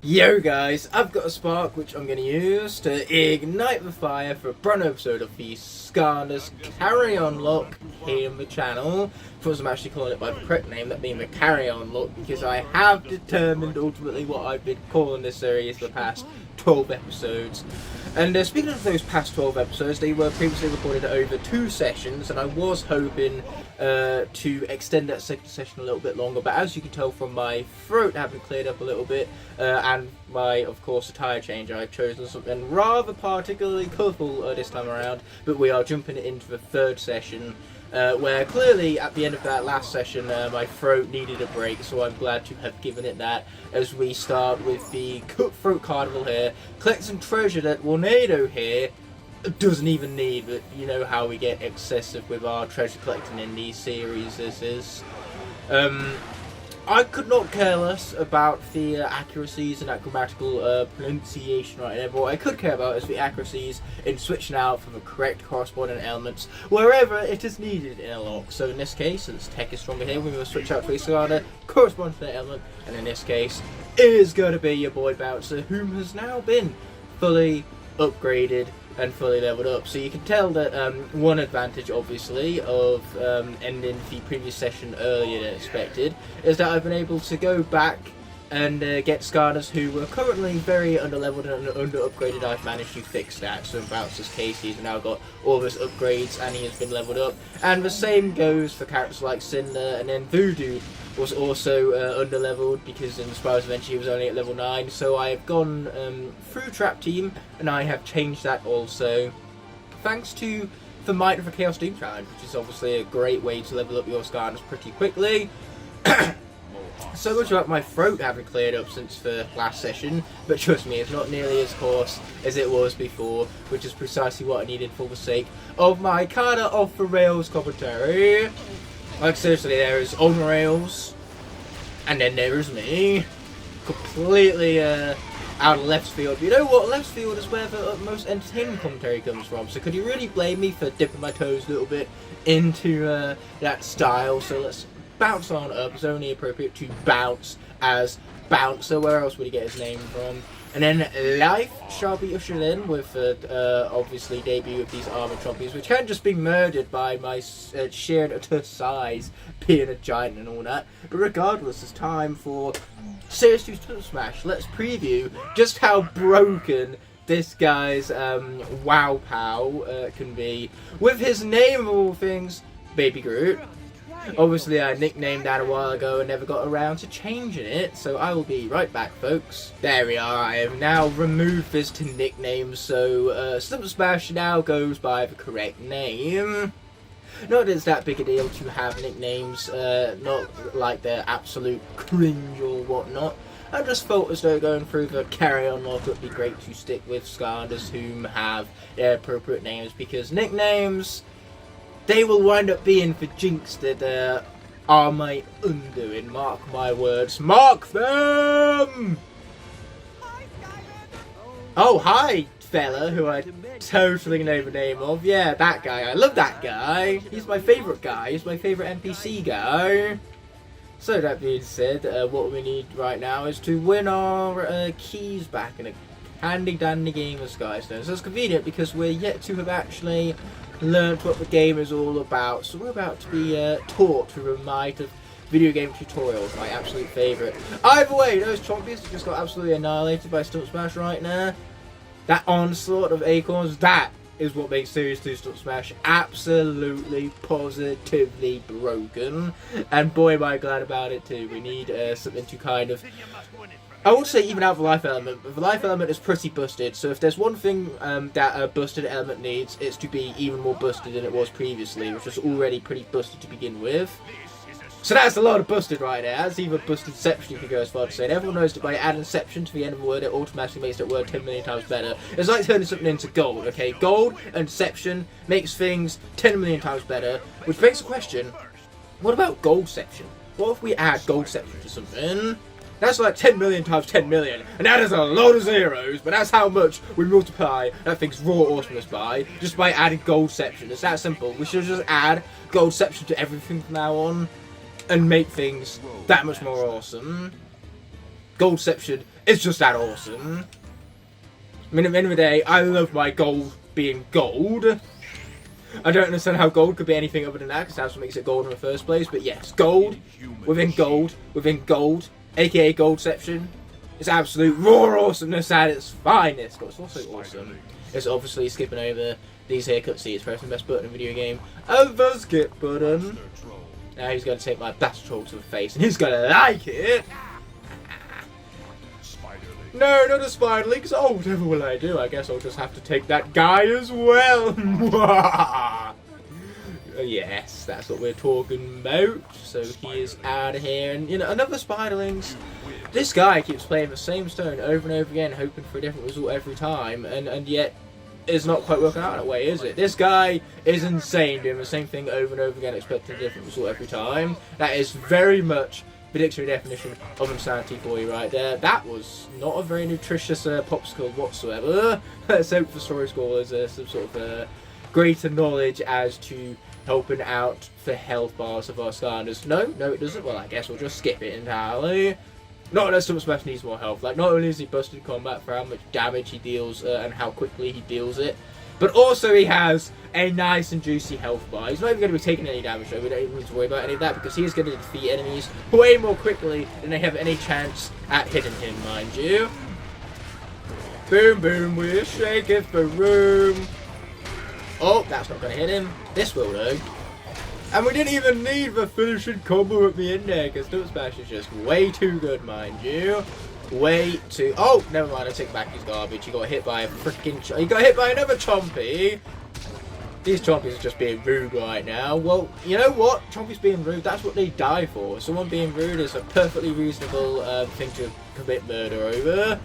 Yo guys, I've got a spark which I'm going to use to ignite the fire for a brand new episode of the Skylanders carryon Locke here on the channel. Of course I'm actually calling it by the correct name, that being the carryon Locke, because I have determined ultimately what I've been calling this series for the past 12 episodes. And speaking of those past 12 episodes, they were previously recorded over 2 sessions, and I was hoping to extend that second session a little bit longer, but as you can tell from my throat having cleared up a little bit, and my, of course, attire change, I've chosen something rather particularly colourful this time around. But we are jumping into the third session, where clearly at the end of that last session my throat needed a break, so I'm glad to have given it that, as we start with the Cutthroat Carnival here, collecting treasure that Tornado here doesn't even need, but you know how we get excessive with our treasure collecting in these series. This is I could not care less about the accuracies and that grammatical pronunciation right there, but what I could care about is the accuracies in switching out for the correct corresponding elements wherever it is needed in a lock. So in this case, since tech is stronger here, we will switch out to a Skylander corresponding to that element, and in this case is going to be your boy Bouncer, whom has now been fully upgraded and fully leveled up. So you can tell that one advantage, obviously, of ending the previous session earlier than expected is that I've been able to go back and get Skylanders who were currently very underleveled and under-upgraded. I've managed to fix that. So in Bouncer's case, he's now got all of his upgrades and he has been leveled up. And the same goes for characters like Cinder, and then Voodoo was also underleveled because in the Spiral's Adventure he was only at level 9. So I have gone through Trap Team and I have changed that also, thanks to the Might of the Chaos Doom Challenge, which is obviously a great way to level up your Skylanders pretty quickly. So much about my throat having cleared up since the last session, but trust me, it's not nearly as coarse as it was before, which is precisely what I needed for the sake of my kinda off the rails commentary. Like seriously, there is on rails, and then there is me, completely out of left field. You know what, left field is where the most entertaining commentary comes from, so could you really blame me for dipping my toes a little bit into that style? So let's bounce on up. It's only appropriate to bounce as Bouncer. Where else would he get his name from? And then life shall be ushered in with obviously debut of these armored trompies, which can't just be murdered by my sheer utter size, being a giant and all that. But regardless, it's time for Series 2 Stunt Smash. Let's preview just how broken this guy's Wow Pow can be, with his name of all things, Baby Groot. Obviously I nicknamed that a while ago and never got around to changing it, so I will be right back, folks. There we are, I have now removed this to nicknames, so Stunt Smash now goes by the correct name. Not that it's that big a deal to have nicknames, not like they're absolute cringe or whatnot. I just felt as though going through the carryon Locke would be great to stick with Skylanders whom have their appropriate names, because nicknames, they will wind up being the jinx that are my undoing. Mark my words. Mark them! Oh, hi, fella, who I totally know the name of. Yeah, that guy. I love that guy. He's my favourite guy. He's my favourite NPC guy. So that being said, what we need right now is to win our keys back in a handy-dandy game of Skylanders. So it's convenient because we're yet to have actually learned what the game is all about, so we're about to be taught through the might of video game tutorials, my absolute favourite. Either way, those Chompies just got absolutely annihilated by Stunt Smash right now. That onslaught of acorns, that is what makes Series 2 Stunt Smash absolutely positively broken, and boy am I glad about it too. We need something to kind of, I would say, even out the life element, but the life element is pretty busted, so if there's one thing that a busted element needs, it's to be even more busted than it was previously, which was already pretty busted to begin with. So that's a lot of busted right there. That's even busted-ception, you could go as far to say. And everyone knows that by adding "ception" to the end of a word, it automatically makes that word 10 million times better. It's like turning something into gold, okay? Gold and "ception" makes things 10 million times better, which begs the question, what about gold-ception? What if we add gold-ception to something? That's like 10 million times 10 million, and that is a lot of zeros, but that's how much we multiply that thing's raw awesomeness by, just by adding gold-ception. It's that simple. We should just add gold-ception to everything from now on, and make things that much more awesome. Goldception is just that awesome. I mean, at the end of the day, I love my gold being gold. I don't understand how gold could be anything other than that, because that's what makes it gold in the first place. But yes, gold, within gold, aka Goldception, is absolute raw awesomeness at its finest. But it's also awesome. It's obviously skipping over these here cutscenes, pressing the best button in a video game, the skip button. Now he's going to take my Blaster Troll to the face, and he's going to like it. No, not a Spiderlings. Oh, whatever will I do? I guess I'll just have to take that guy as well. Yes, that's what we're talking about. So he is out of here. And, you know, another Spiderlings. This guy keeps playing the same stone over and over again, hoping for a different result every time. And yet, it's not quite working out that way, is it? This guy is insane, doing the same thing over and over again, expecting a different result every time. That is very much the dictionary definition of insanity for you right there. That was not a very nutritious popsicle whatsoever. Let's hope the story score is some sort of greater knowledge as to helping out for health bars of our Skylanders. No, it doesn't. Well, I guess we'll just skip it entirely. Not that Super Smash needs more health. Like, not only is he busted combat for how much damage he deals and how quickly he deals it, but also he has a nice and juicy health bar. He's not even going to be taking any damage, though. We don't even need to worry about any of that, because he is going to defeat enemies way more quickly than they have any chance at hitting him, mind you. Boom, boom, we're shaking the room. Oh, that's not going to hit him. This will, though. And we didn't even need the finishing combo at the end there, because Super Smash is just way too good, mind you. Way too... Oh, never mind, I take back his garbage. He got hit by a freaking... He got hit by another Chompy. These Chompies are just being rude right now. Well, you know what? Chompies being rude, that's what they die for. Someone being rude is a perfectly reasonable thing to commit murder over.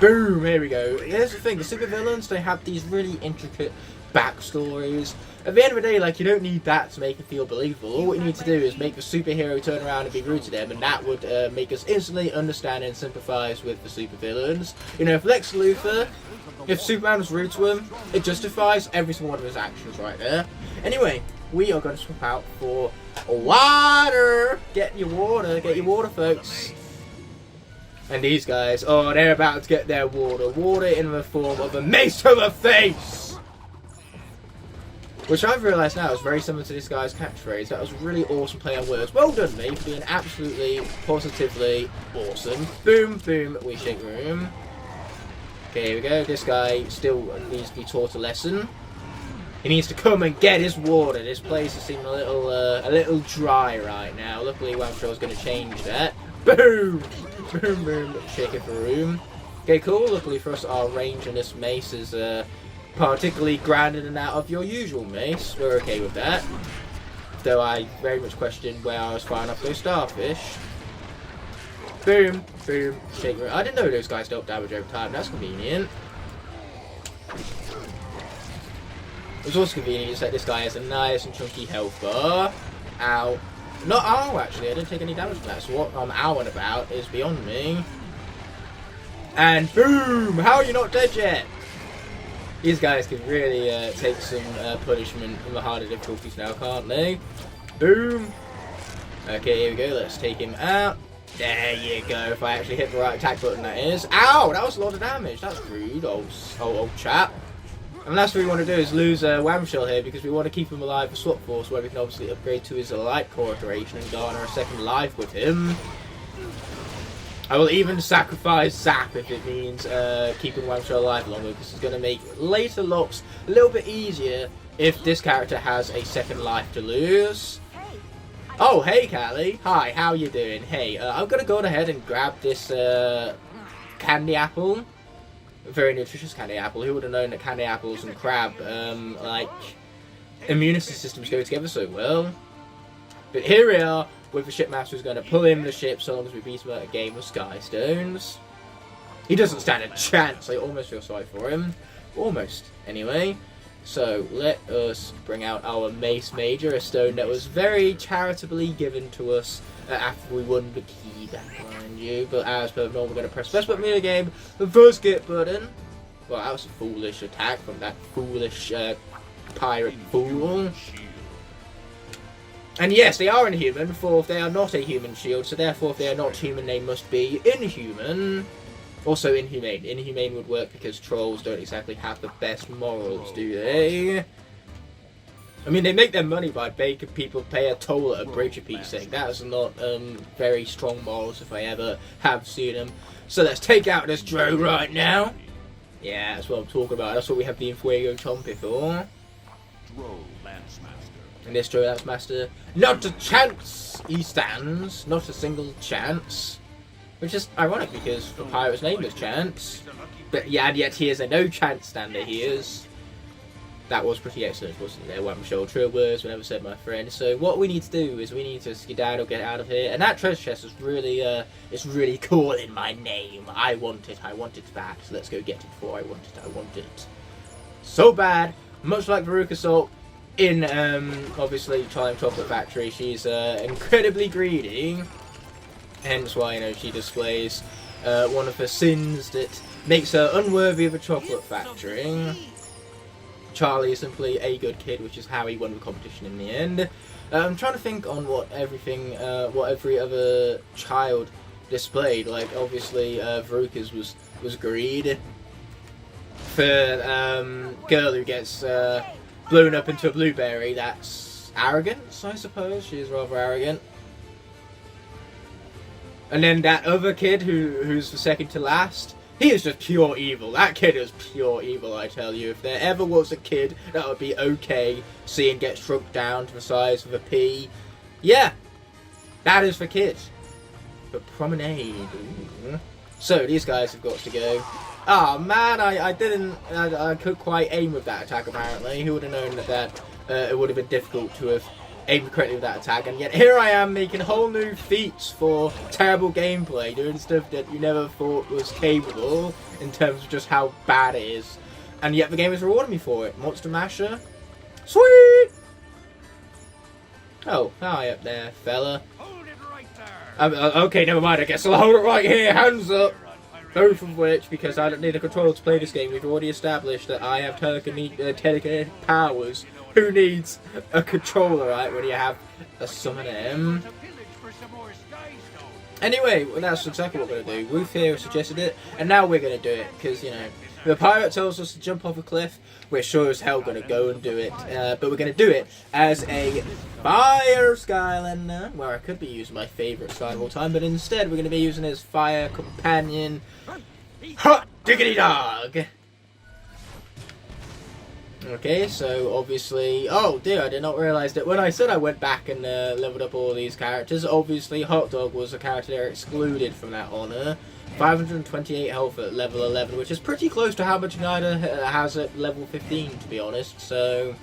Boom, here we go. Here's the thing, the super villains, they have these really intricate backstories. At the end of the day, like, you don't need that to make it feel believable. All what you need to do is make the superhero turn around and be rude to them, and that would make us instantly understand and sympathise with the supervillains. You know, if Lex Luthor, if Superman was rude to him, it justifies every single one of his actions right there. Anyway, we are going to swap out for water. Get your water, folks. And these guys, oh, they're about to get their water. Water in the form of a mace to the face! Which I've realised now is very similar to this guy's catchphrase. That was really awesome play on words. Well done, me, for being absolutely, positively awesome. Boom, boom, we shake room. Okay, here we go. This guy still needs to be taught a lesson. He needs to come and get his water. This place is seeming a little dry right now. Luckily, Wamshaw's going to change that. Boom! Boom, boom, shake it for room. Okay, cool. Luckily for us, our range on this mace is particularly grander than that of your usual mace. We're okay with that. Though I very much questioned where I was firing off those starfish. Boom, boom, shake room. I didn't know those guys dealt damage over time. That's convenient. It was also convenient that this guy has a nice and chunky health bar. Ow. Not ow, actually. I didn't take any damage from that. So what I'm owing about is beyond me. And boom! How are you not dead yet? These guys can really take some punishment from the harder difficulties now, can't they? Boom! Okay, here we go. Let's take him out. There you go. If I actually hit the right attack button, that is. Ow! That was a lot of damage. That's rude, old chap. And last thing we want to do is lose Wamshell here, because we want to keep him alive for Swap Force, where we can obviously upgrade to his Light Core iteration and garner a second life with him. I will even sacrifice Zap if it means keeping Wamshell alive longer, because it's going to make later locks a little bit easier if this character has a second life to lose. Oh, hey, Callie. Hi, how you doing? Hey, I'm going to go ahead and grab this candy apple. A very nutritious candy apple. Who would have known that candy apples and crab, like, immunity systems go together so well? But here we are, with the shipmaster who's going to pull in the ship so long as we beat him at a game of Sky Stones. He doesn't stand a chance. I almost feel sorry for him. Almost, anyway. So, let us bring out our Mace Major, a stone that was very charitably given to us after we won the key back, mind you. But as per normal, we're going to press best button in the game, the first skip button. Well, that was a foolish attack from that foolish pirate fool. And yes, they are inhuman, for they are not a human shield, so therefore if they are not human, they must be inhuman. Also inhumane. Inhumane would work because trolls don't exactly have the best morals, do they? I mean, they make their money by making people pay a toll at a bridge a piece thing. That is not very strong morals if I ever have seen them. So let's take out this Dro right now. Yeah, that's what I'm talking about. That's what we have the Infuego Chompy for. And this Dro Lance Master, not a chance he stands. Not a single chance. Which is ironic because the pirate's name is Chance. But yeah, and yet he is a no chance stander, he is. That was pretty excellent, wasn't there? Well, I'm sure true words were never said, my friend. So what we need to do is we need to skedaddle, get out of here. And that treasure chest is really calling my name. I want it back. So let's go get it before I want it. So bad. Much like Veruca Salt in, obviously, Charlie Chocolate Factory. She's incredibly greedy. Hence why, you know, she displays one of her sins that makes her unworthy of a chocolate factory. Charlie is simply a good kid, which is how he won the competition in the end. I'm trying to think on what every other child displayed. Like, obviously, Veruca's was greed. For girl who gets blown up into a blueberry, that's arrogance, I suppose. She is rather arrogant. And then that other kid who's the second to last, he is just pure evil. That kid is pure evil, I tell you. If there ever was a kid that would be okay seeing get shrunk down to the size of a pea, yeah, that is the kid. But promenade. Ooh. So these guys have got to go. Oh man, I couldn't quite aim with that attack apparently. Who would have known that it would have been difficult to have aimed correctly with that attack, and yet here I am making whole new feats for terrible gameplay, doing stuff that you never thought was capable in terms of just how bad it is, and yet the game is rewarding me for it. Monster Masher, sweet! Oh, hi up there, fella. Hold it right there. Okay, never mind, I guess I'll hold it right here, hands up! Both of which, because I don't need a controller to play this game, we've already established that I have telekinetic powers. Who needs a controller, right, when you have a summon M? Anyway, well, that's exactly what we're going to do. Ruth here suggested it, and now we're going to do it, because, you know, the pirate tells us to jump off a cliff, we're sure as hell going to go and do it, but we're going to do it as a fire Skylander, where I could be using my favourite Skylander of all time, but instead we're going to be using his fire companion, Hot Diggity Dog! Okay, so obviously, oh dear, I did not realise that when I said I went back and leveled up all these characters, obviously Hot Dog was a character that excluded from that honour. 528 health at level 11, which is pretty close to how much Igknight has at level 15, to be honest, so,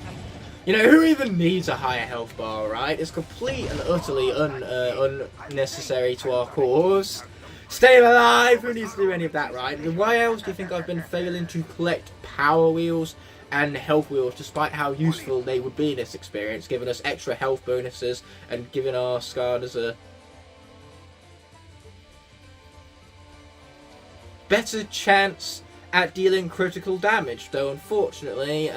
you know, who even needs a higher health bar, right? It's complete and utterly unnecessary to our cause. Stay alive! Who needs to do any of that, right? And why else do you think I've been failing to collect power wheels and health wheels, despite how useful they would be in this experience, giving us extra health bonuses and giving our Skylanders a better chance at dealing critical damage, though unfortunately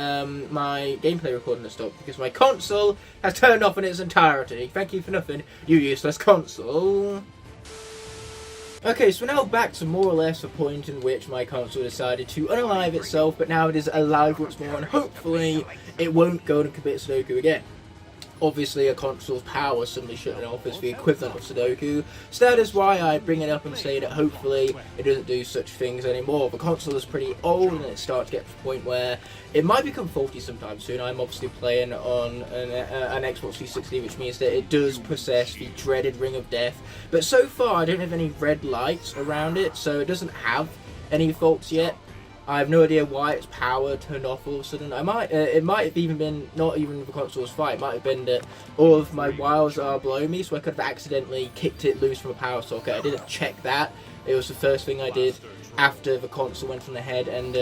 my gameplay recording has stopped because my console has turned off in its entirety. Thank you for nothing, you useless console. Okay, so we're now back to more or less a point in which my console decided to unalive itself, but now it is alive once more, and hopefully it won't go and commit Sudoku again. Obviously, a console's power suddenly shutting off is the equivalent of Sudoku, so that is why I bring it up and say that hopefully it doesn't do such things anymore. The console is pretty old and it's starting to get to the point where it might become faulty sometime soon. I'm obviously playing on an Xbox 360, which means that it does possess the dreaded Ring of Death, but so far I don't have any red lights around it, so it doesn't have any faults yet. I have no idea why its power turned off all of a sudden. It might have even been, not even the console's fight, it might have been that all of my wires are below me, so I could have accidentally kicked it loose from a power socket. I didn't check that. It was the first thing I did after the console went on ahead and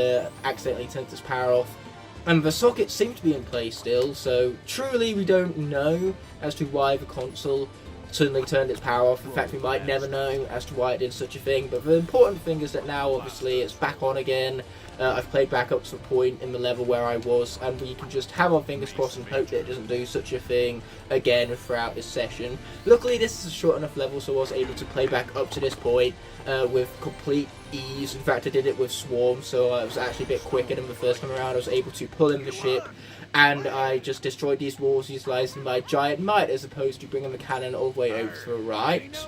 accidentally turned its power off. And the sockets seem to be in place still, so truly we don't know as to why the console suddenly turned its power off. In fact, we might never know as to why it did such a thing, but the important thing is that now obviously it's back on again. I've played back up to the point in the level where I was, and we can just have our fingers crossed and hope that it doesn't do such a thing again throughout this session. Luckily, this is a short enough level, so I was able to play back up to this point with complete ease. In fact, I did it with Swarm, so I was actually a bit quicker than the first time around. I was able to pull in the ship, and I just destroyed these walls utilising my giant might, as opposed to bringing the cannon all the way over to the right.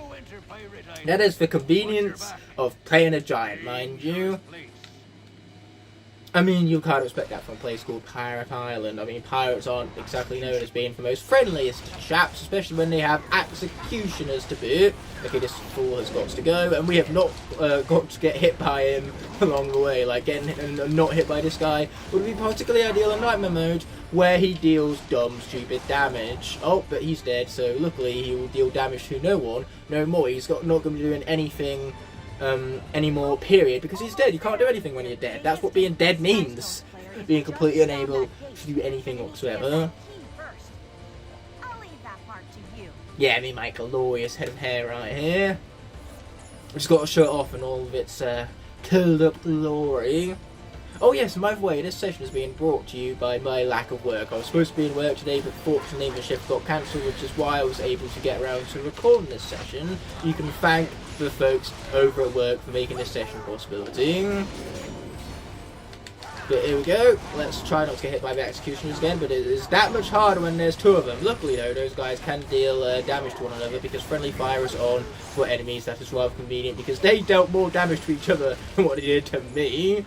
That is the convenience of playing a giant, mind you. I mean, you can't expect that from a place called Pirate Island. I mean, pirates aren't exactly known as being the most friendliest chaps, especially when they have executioners to boot. Okay, this fool has got to go, and we have not got to get hit by him along the way. Like, getting not hit by this guy would be particularly ideal in Nightmare mode, where he deals dumb, stupid damage. Oh, but he's dead, so luckily he will deal damage to no one, no more. He's not going to be doing anything anymore, period, because he's dead. You can't do anything when you're dead. That's what being dead means. Being completely unable to do anything whatsoever. Yeah, me make a glorious head of hair right here. Just got to show it off in all of its curled up glory. Oh yes, and by the way, this session is being brought to you by my lack of work. I was supposed to be in work today, but fortunately the shift got cancelled, which is why I was able to get around to recording this session. You can thank the folks over at work for making this session a possibility. But here we go. Let's try not to get hit by the executioners again, but it is that much harder when there's two of them. Luckily though, those guys can deal damage to one another, because friendly fire is on for enemies. That is rather convenient, because they dealt more damage to each other than what they did to me.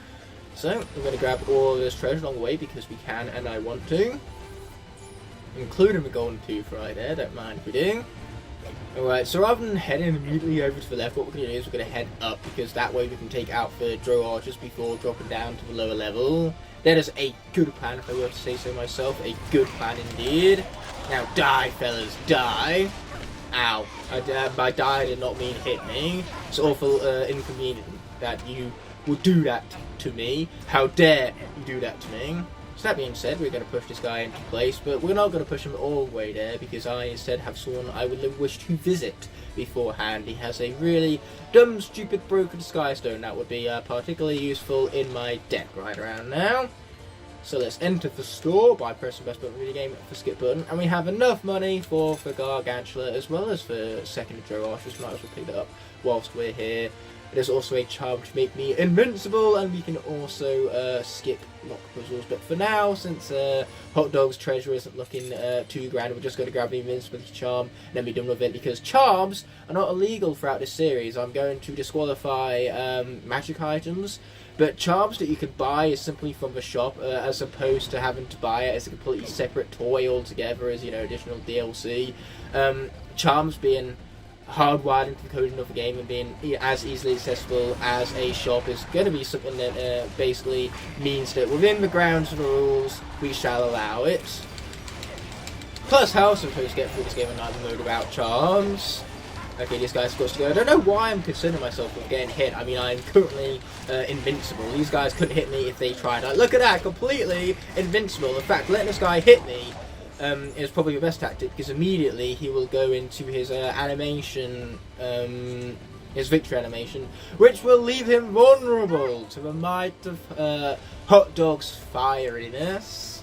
So, I'm going to grab all of this treasure along the way, because we can and I want to. Including the golden tooth right there, don't mind if we do. Alright, so rather than heading immediately over to the left, what we're going to do is we're going to head up, because that way we can take out the drow archers before dropping down to the lower level. That is a good plan, if I were to say so myself. A good plan indeed. Now die, fellas, die. Ow. By die I did not mean hit me. It's awful inconvenient that you would do that to me. How dare you do that to me? So that being said, we're going to push this guy into place, but we're not going to push him all the way there, because I instead have someone I would wish to visit beforehand. He has a really dumb, stupid, broken skystone that would be particularly useful in my deck right around now. So let's enter the store by pressing best button of the game, the skip button, and we have enough money for the Gargantula as well as for second Drow Archers. Might as well pick that up whilst we're here. There's also a charm to make me invincible, and we can also skip Locke puzzles. But for now, since Hot Dog's treasure isn't looking too grand, we're just going to grab the invincibility charm and then be done with it, because charms are not illegal throughout this series. I'm going to disqualify magic items, but charms that you can buy is simply from the shop, as opposed to having to buy it as a completely separate toy altogether, as, you know, additional DLC. Charms being hardwired into the coding of the game and being as easily accessible as a shop is going to be something that basically means that within the grounds of the rules we shall allow it. Plus, how else am I supposed to get through this game in night mode without charms? Okay, this guy's supposed to go. I don't know why I'm concerning myself with getting hit. I mean, I'm currently invincible. These guys couldn't hit me if they tried. Like, look at that, completely invincible. In fact, letting this guy hit me is probably the best tactic, because immediately he will go into his animation, his victory animation, which will leave him vulnerable to the might of Hot Dog's fieriness.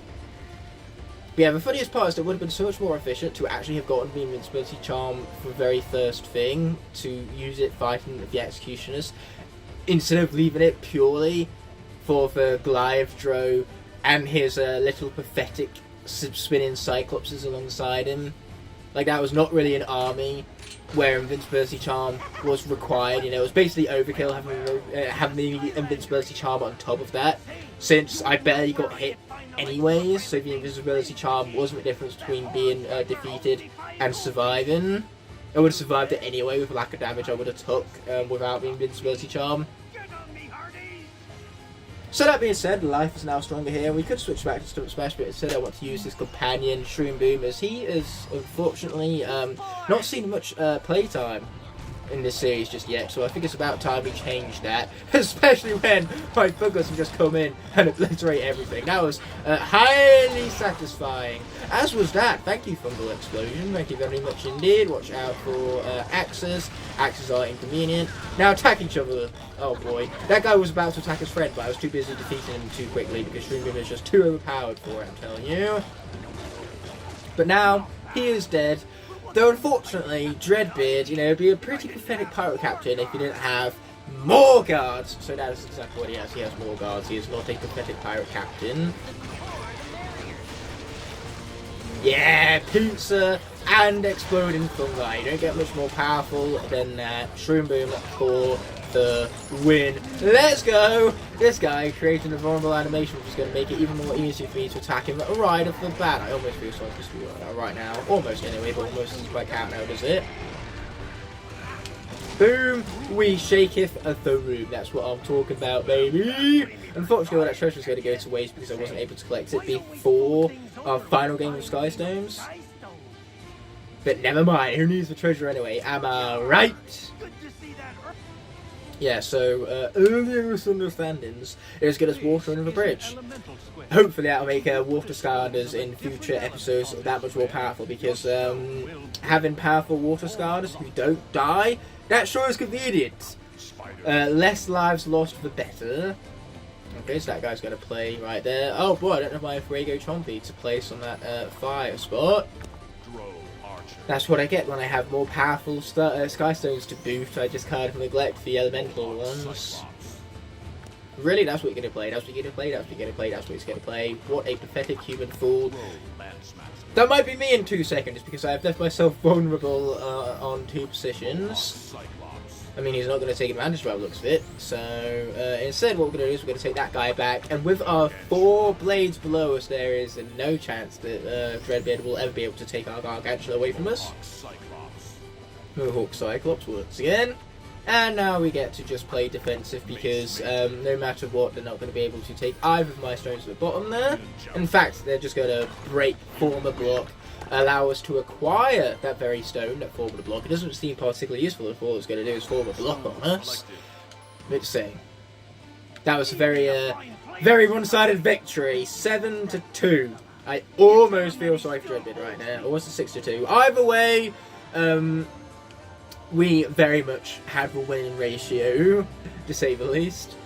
But yeah, the funniest part is that it would have been so much more efficient to actually have gotten the invincibility charm for the very first thing, to use it fighting the executioners, instead of leaving it purely for the Goliath Drow and his little pathetic spinning cyclopses alongside him. Like, that was not really an army where invincibility charm was required. You know, it was basically overkill having the invincibility charm on top of that, since I barely got hit anyways. So the invisibility charm wasn't the difference between being defeated and surviving. I would have survived it anyway with the lack of damage I would have took without the invincibility charm. So that being said, life is now stronger here. We could switch back to Stomach Smash, but instead I want to use his companion, Shroom Boom, as he is unfortunately not seen much playtime. in this series just yet, so I think it's about time we change that, especially when my Buggers can just come in and obliterate everything. That was highly satisfying, as was that. Thank you, Fungal Explosion, thank you very much indeed. Watch out for axes. Axes are inconvenient. Now attack each other. Oh boy, that guy was about to attack his friend, but I was too busy defeating him too quickly because Shroom Boom is just too overpowered for it, I'm telling you. But now, he is dead. Though unfortunately, Dreadbeard, you know, would be a pretty pathetic pirate captain if he didn't have more guards. So that is exactly what he has. He has more guards. He is not a pathetic pirate captain. Yeah, pizza and exploding fungi. You don't get much more powerful than that. Shroom Boom for the win. Let's go! This guy created a vulnerable animation which is going to make it even more easy for me to attack him right off the bat. I almost feel sorry for you right now. Almost anyway, but almost doesn't quite count now, does it? Boom! We shaketh the room. That's what I'm talking about, baby! Unfortunately, all that treasure is going to go to waste because I wasn't able to collect it before our final game of Sky Stones. But never mind, who needs the treasure anyway? Am I right? Yeah, so earlier misunderstandings is get us water under the bridge. Hopefully that'll make water Skylanders in future episodes that much more powerful, because having powerful water Skylanders who don't die, that sure is convenient. Less lives lost the better. Okay, so that guy's going to play right there. Oh boy, I don't have my Fuego Chompy to place on that fire spot. That's what I get when I have more powerful Sky Stones to boot. I just kind of neglect the elemental ones. Really, that's what you're going to play. That's what you're going to play. That's what you're going to play. That's what he's going to play. What a pathetic human fool. That might be me in 2 seconds because I have left myself vulnerable on 2 positions. I mean, he's not going to take advantage by the looks of it. So, instead, what we're going to do is we're going to take that guy back. And with our 4 blades below us, there is no chance that Dreadbeard will ever be able to take our Gargantula away from us. Hawk Cyclops once again. And now we get to just play defensive because no matter what, they're not going to be able to take either of my stones at the bottom there. In fact, they're just going to form a block, allow us to acquire that very stone that formed the block. It doesn't seem particularly useful if all it's going to do is form a block on us. But saying, that was a very one-sided victory, 7-2. I almost feel sorry for Dreadbeard right now. Or was it 6-2? Either way, we very much had the winning ratio, to say the least.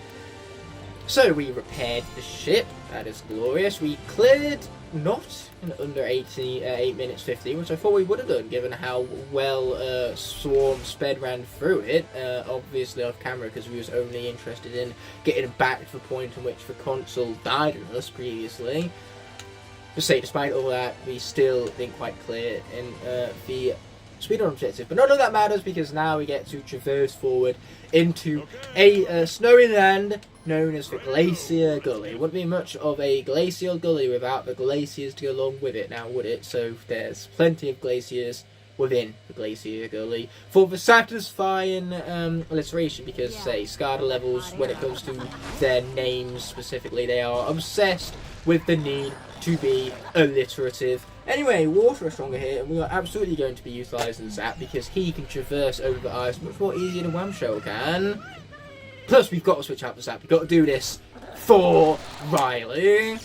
So we repaired the ship. That is glorious. We cleared not in under 8 minutes 50, which I thought we would have done, given how well Swarm sped ran through it. Obviously off camera, because we was only interested in getting back to the point in which the console died on us previously. Just say, despite all that, we still didn't quite clear in the speedrun objective, but none of that matters because now we get to traverse forward into a snowy land known as the Glacier Gully. It wouldn't be much of a glacial gully without the glaciers to go along with it, now would it? So there's plenty of glaciers within the Glacier Gully for the satisfying alliteration, because say Scarda levels, when it comes to their names specifically, they are obsessed with the need to be alliterative. Anyway, Water is stronger here, and we are absolutely going to be utilising Zap because he can traverse over the ice much more easier than Whamshell can. Plus, we've got to switch out the Zap. We've got to do this for Riley.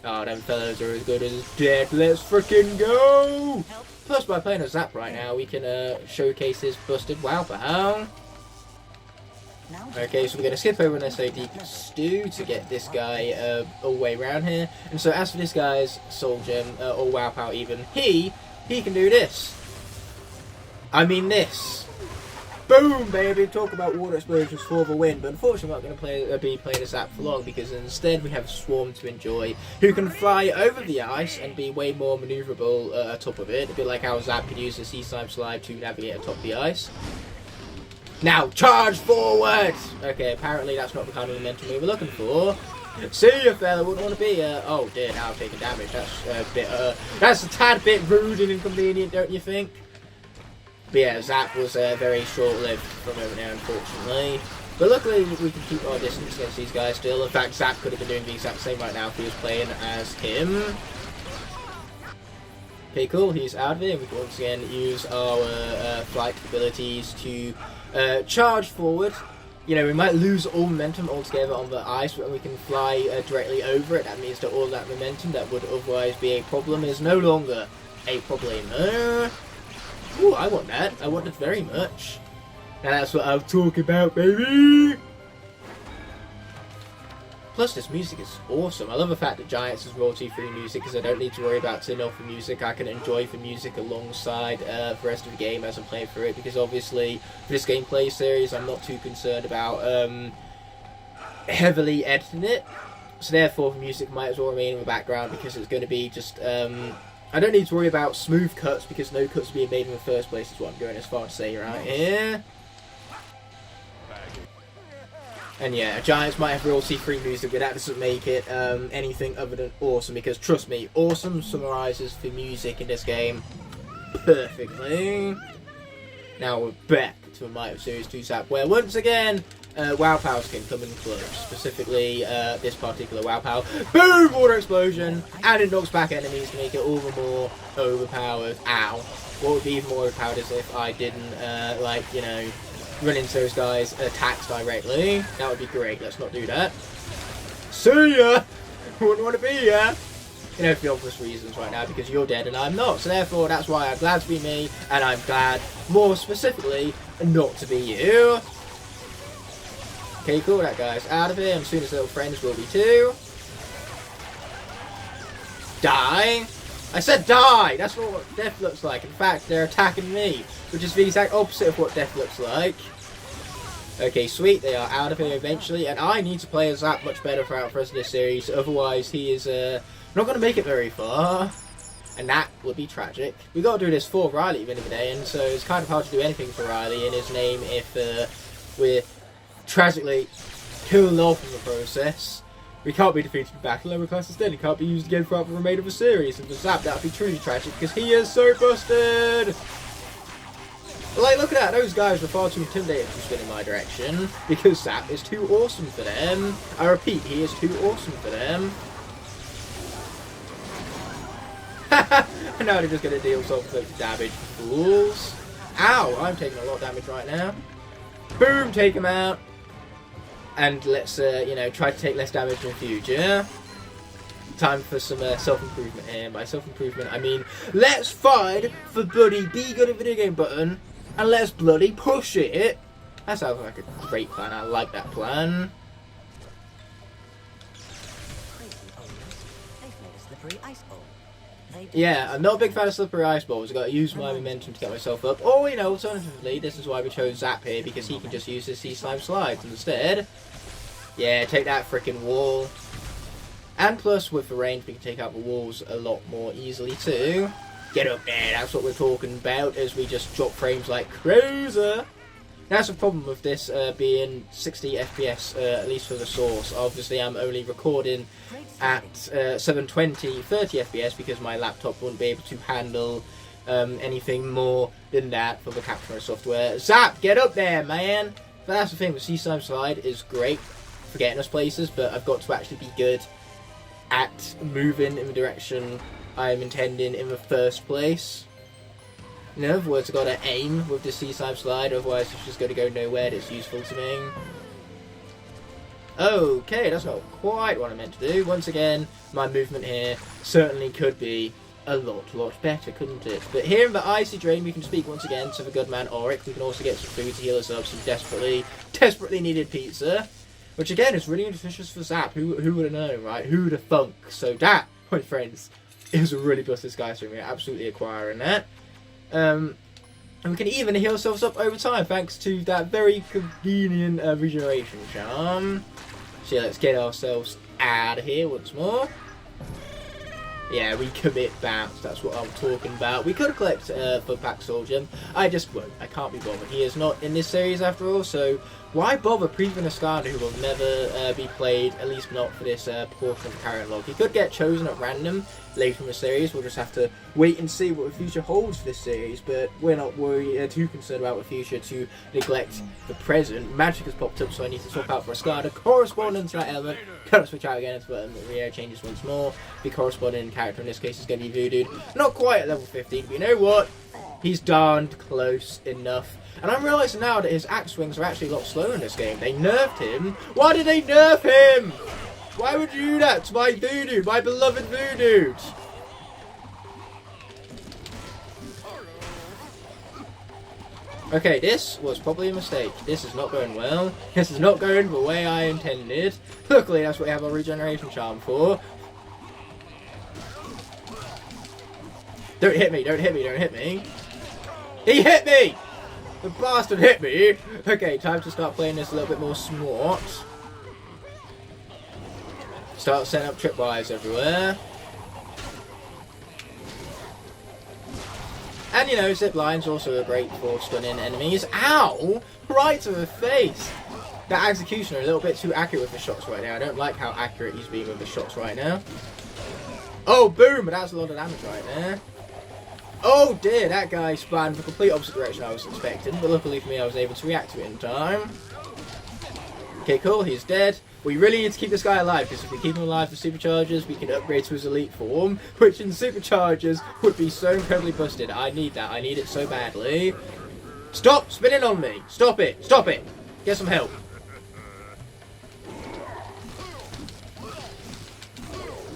Oh, them fellows are as good as dead. Let's freaking go! Plus, by playing a Zap right now, we can showcase his busted wow power. Okay, so we're going to skip over an SOD stew to get this guy all the way around here. And so as for this guy's soul gem, or wow power even, he can do this. I mean this. Boom, baby! Talk about water explosions for the win. But unfortunately, we're not going to be playing this app for long because instead we have Swarm to enjoy, who can fly over the ice and be way more manoeuvrable atop of it. A bit like how Zap could use the Sea-Slime Slide to navigate atop the ice. Now, charge forward! Okay, apparently that's not the kind of momentum we were looking for. See you, fella, wouldn't want to be, oh dear, now I'm taking damage. That's a bit, that's a tad bit rude and inconvenient, don't you think? But yeah, Zap was very short-lived from over there, unfortunately. But luckily, we can keep our distance against these guys still. In fact, Zap could have been doing the exact same right now if he was playing as him. Okay, cool, he's out of it. We can once again use our flight abilities to charge forward. You know, we might lose all momentum altogether on the ice, but when we can fly directly over it, that means that all that momentum that would otherwise be a problem is no longer a problem. Ooh, I want that. I want it very much. And that's what I'm talking about, baby! Plus, this music is awesome. I love the fact that Giants is royalty-free music because I don't need to worry about turning off the music. I can enjoy the music alongside the rest of the game as I'm playing through it, because obviously for this gameplay series I'm not too concerned about heavily editing it. So therefore the music might as well remain in the background because it's going to be just... I don't need to worry about smooth cuts because no cuts are being made in the first place is what I'm going as far to say right here. And yeah, Giants might have royalty-free music, but that doesn't make it anything other than awesome, because trust me, awesome summarizes the music in this game perfectly. Now we're back to a Might of Series 2 Zap, where once again, WoW powers can come in close. Specifically, this particular WoW power. Boom! Water explosion! And it knocks back enemies to make it all the more overpowered. Ow. What would be even more overpowered is if I didn't, like, you know, run into those guys' attacks directly. That would be great. Let's not do that. See ya! Wouldn't want to be ya! You know, for the obvious reasons right now, because you're dead and I'm not. So therefore, that's why I'm glad to be me, and I'm glad, more specifically, not to be you. Okay, cool, that guy's out of here, and soon his little friends will be too. Die! I said die! That's not what death looks like. In fact, they're attacking me, which is the exact opposite of what death looks like. Okay, sweet, they are out of here eventually, and I need to play as Zap much better throughout the rest of this series, otherwise he is not going to make it very far, and that would be tragic. We got to do this for Riley at the end of the day, and so it's kind of hard to do anything for Riley in his name if we're tragically killed off in the process. We can't be defeated in battle, lower class instead. He can't be used again throughout the remainder of the series. And for Zap, that would be truly tragic because he is so busted! But like, look at that, those guys were far too intimidated to spin in my direction because Zap is too awesome for them. I repeat, he is too awesome for them. And now they're just going to deal some damage, fools. Ow, I'm taking a lot of damage right now. Boom, take him out. And let's, you know, try to take less damage in the future. Time for some self-improvement here. By self-improvement, I mean, let's find the bloody be good at video game button, and let's bloody push it. That sounds like a great plan. I like that plan. Yeah, I'm not a big fan of slippery ice balls. I've got to use my momentum to get myself up. Or, you know, alternatively, this is why we chose Zap here, because he can just use his sea slime slides instead. Yeah, take that frickin' wall. And plus, with the range, we can take out the walls a lot more easily too. Get up there, that's what we're talking about, as we just drop frames like crazy. That's the problem with this being 60 FPS, at least for the source. Obviously, I'm only recording at 720, 30 FPS because my laptop wouldn't be able to handle anything more than that for the capture software. Zap, get up there, man! But that's the thing, the Sea-Slime Slide is great for getting us places, but I've got to actually be good at moving in the direction I'm intending in the first place. In other words, I've got to aim with the Sea-Slime Slide, otherwise it's just going to go nowhere that's useful to me. Okay, that's not quite what I meant to do. Once again, my movement here certainly could be a lot better, couldn't it? But here in the Icy Drain, we can speak once again to the good man Auric. We can also get some food to heal us up, some desperately needed pizza. Which again is really nutritious for Zap. Who would have known, right? Who would have thunk? So that, my friends, is a really busted Sky Stream. We're absolutely acquiring that. And we can even heal ourselves up over time thanks to that very convenient regeneration charm. So yeah, let's get ourselves out of here once more. Yeah, we commit bounce, that's what I'm talking about. We could collect Foot Pack Soul Gem. I just won't. I can't be bothered. He is not in this series after all, so why bother proving a Skylander who will never be played, at least not for this portion of the carryon log. He could get chosen at random later in the series. We'll just have to wait and see what the future holds for this series, but we're not too concerned about the future to neglect the present. Magic has popped up, so I need to swap out for a Skylander corresponding to that element. Can't switch out again until the air changes once more. The corresponding character in this case is going to be Voodoo. Not quite at level 15, but you know what? He's darned close enough. And I'm realising now that his axe swings are actually a lot slower in this game. They nerfed him. Why did they nerf him? Why would you do that to my Voodoo, my beloved Voodoo? Okay, this was probably a mistake. This is not going well. This is not going the way I intended. Luckily, that's what we have our regeneration charm for. Don't hit me, don't hit me, don't hit me. He hit me! The bastard hit me! Okay, time to start playing this a little bit more smart. Start setting up tripwires everywhere. And you know, zip lines also are great for stunning enemies. Ow! Right to the face! That Executioner a little bit too accurate with the shots right now. I don't like how accurate he's being with the shots right now. Oh, boom! But that's a lot of damage right there. Oh dear, that guy spun the complete opposite direction I was expecting, but luckily for me I was able to react to it in time. Okay, cool, he's dead. We really need to keep this guy alive, because if we keep him alive for superchargers, we can upgrade to his elite form, which in superchargers would be so incredibly busted. I need that, I need it so badly. Stop spinning on me! Stop it! Stop it! Get some help.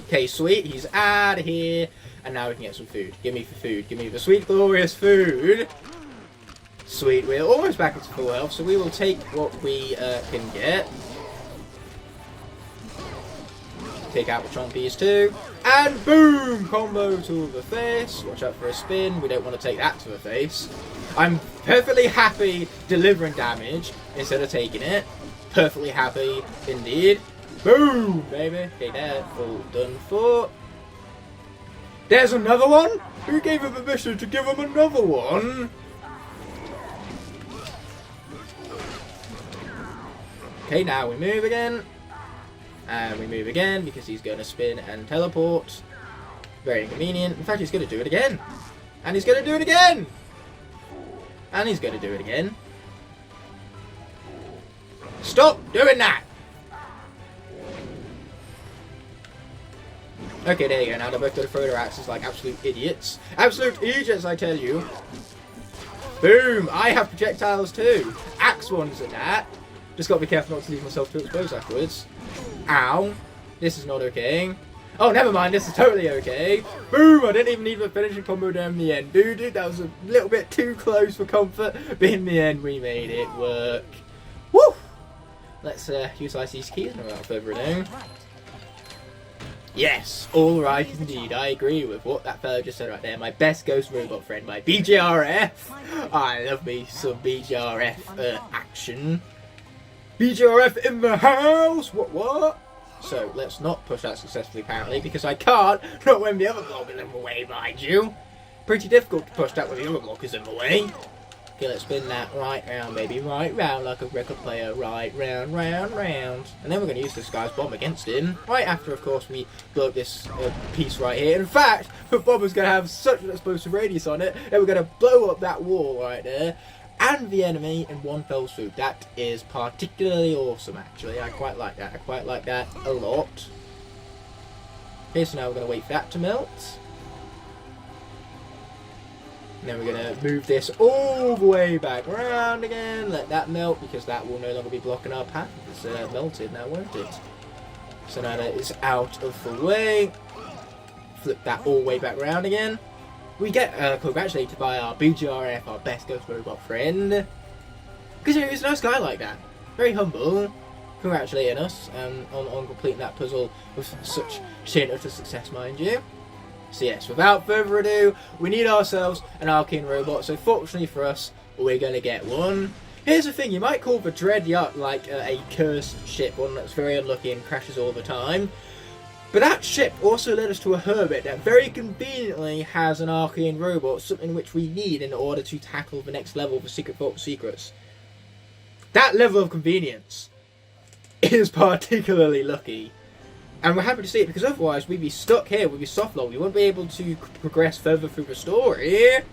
Okay, sweet, he's out of here. And now we can get some food. Give me the food. Give me the sweet, glorious food. Sweet, we're almost back into full health, so we will take what we can get. Take out the Trompies too. And boom! Combo to the face. Watch out for a spin. We don't want to take that to the face. I'm perfectly happy delivering damage instead of taking it. Perfectly happy indeed. Boom! Baby. Okay, there. All done for. There's another one? Who gave him permission to give him another one? Okay, now we move again. And we move again because he's going to spin and teleport. Very inconvenient. In fact, he's going to do it again. And he's going to do it again. And he's going to do it again. Stop doing that! Okay, there you go. Now they're both going to throw their axes like absolute idiots. Absolute idiots, I tell you. Boom! I have projectiles too. Axe ones at that. Just got to be careful not to leave myself too exposed afterwards. Ow. This is not okay. Oh, never mind. This is totally okay. Boom! I didn't even need the finishing combo down in the end. Dude, that was a little bit too close for comfort. But in the end, we made it work. Woo! Let's utilise these keys without further ado. Yes, alright indeed, I agree with what that fellow just said right there. My best ghost robot friend, my BGRF. I love me some BGRF action. BGRF in the house! What? So, let's not push that successfully apparently, because I can't, not when the other block is in the way, mind you. Pretty difficult to push that when the other block is in the way. Okay, let's spin that right round, baby. Right round like a record player. Right round, round, round. And then we're going to use this guy's bomb against him. Right after, of course, we blow up this piece right here. In fact, the bomb is going to have such an explosive radius on it that we're going to blow up that wall right there. And the enemy in one fell swoop. That is particularly awesome, actually. I quite like that. I quite like that a lot. Okay, so now we're going to wait for that to melt. And then we're going to move this all the way back around again. Let that melt, because that will no longer be blocking our path. It's melted now, won't it? So now that it's out of the way. Flip that all the way back around again. We get congratulated by our BGRF, our best ghost robot friend. Because he's a nice guy like that. Very humble. Congratulating us on completing that puzzle with such sheer utter success, mind you. So yes, without further ado, we need ourselves an arcane robot. So fortunately for us, we're going to get one. Here's the thing, you might call the Dread Yacht like a cursed ship, one that's very unlucky and crashes all the time. But that ship also led us to a hermit that very conveniently has an arcane robot, something which we need in order to tackle the next level of the Secret Vault Secrets. That level of convenience is particularly lucky. And we're happy to see it, because otherwise we'd be stuck here, we'd be soft-locked, we wouldn't be able to progress further through the story.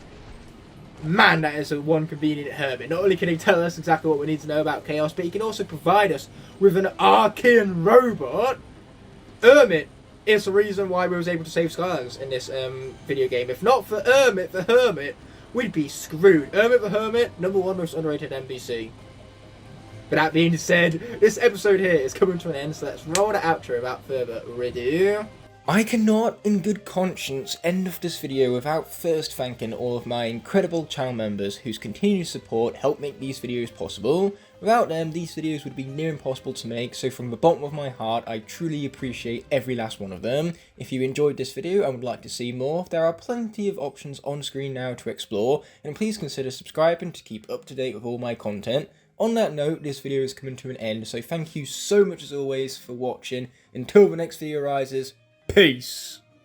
Man, that is a one convenient hermit. Not only can he tell us exactly what we need to know about chaos, but he can also provide us with an Archean robot. Hermit is the reason why we was able to save Skylanders in this video game. If not for Hermit the Hermit, we'd be screwed. Hermit the Hermit, #1 most underrated NPC. But that being said, this episode here is coming to an end, so let's roll the outro without further ado. I cannot, in good conscience, end off this video without first thanking all of my incredible channel members whose continued support help make these videos possible. Without them, these videos would be near impossible to make, so from the bottom of my heart, I truly appreciate every last one of them. If you enjoyed this video and would like to see more, there are plenty of options on screen now to explore, and please consider subscribing to keep up to date with all my content. On that note, this video is coming to an end, so thank you so much as always for watching. Until the next video arises, peace!